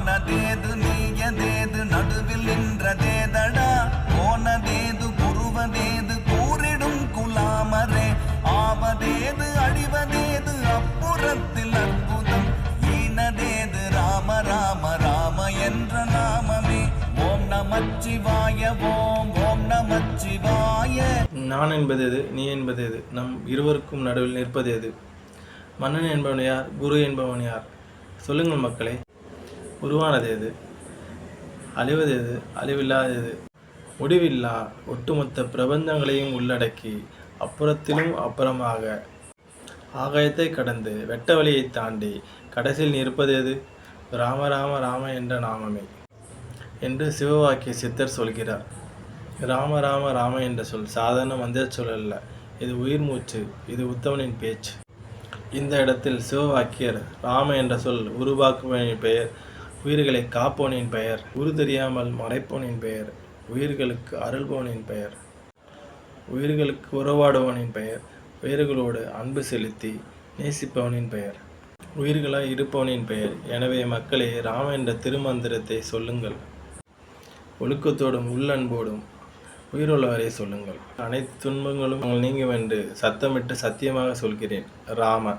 ஆனதேது நீயதேது நடுவில் நின்றதேதடா போனதேது புருவதேது கூறிடும் குலாமரே ஆவதேது அழிவதேது அப்புறத்தில் அற்புதம் ஈனதேது ராம ராம ராம என்ற நாமமே ஓம் நமச்சிவாய ஓம் ஓம் நமச்சிவாய. நான் என்பது எது, நீ என்பது எது, நம் இருவருக்கும் நடுவில் நிற்பது எது? மன்னன் என்பவன் யார், குரு என்பவன் யார்? சொல்லுங்கள் மக்களே. உருவானது எது, அழிவது எது, அழிவில்லாதது எது? முடிவில்லா ஒட்டுமொத்த பிரபஞ்சங்களையும் உள்ளடக்கி அப்புறத்திலும் அப்புறமாக ஆகாயத்தை கடந்து வெட்ட வழியை தாண்டி கடைசியில் நிற்பது எது? ராம ராம ராம என்ற நாமமே என்று சிவவாக்கிய சித்தர் சொல்கிறார். ராம ராம ராம என்ற சொல் சாதாரண மந்திர சொல் அல்ல, இது உயிர் மூச்சு, இது உத்தமனின் பேச்சு. இந்த இடத்தில் சிவவாக்கியர் ராம என்ற சொல் உருவாக்குவனின் பெயர், உயிர்களை காப்போனின் பெயர், உரு தெரியாமல் மறைப்போனின் பெயர், உயிர்களுக்கு அருள்பவனின் பெயர், உயிர்களுக்கு உறவாடுவனின் பெயர், உயிர்களோடு அன்பு செலுத்தி நேசிப்பவனின் பெயர், உயிர்களாய் இருப்பவனின் பெயர். எனவே மக்களே, ராம என்ற திருமந்திரத்தை சொல்லுங்கள். ஒழுக்கத்தோடும் உள்ளன்போடும் உயிருள்ளவரை சொல்லுங்கள். அனைத்து துன்பங்களும் நீங்கும் என்று சத்தமிட்டு சத்தியமாக சொல்கிறேன். ராம.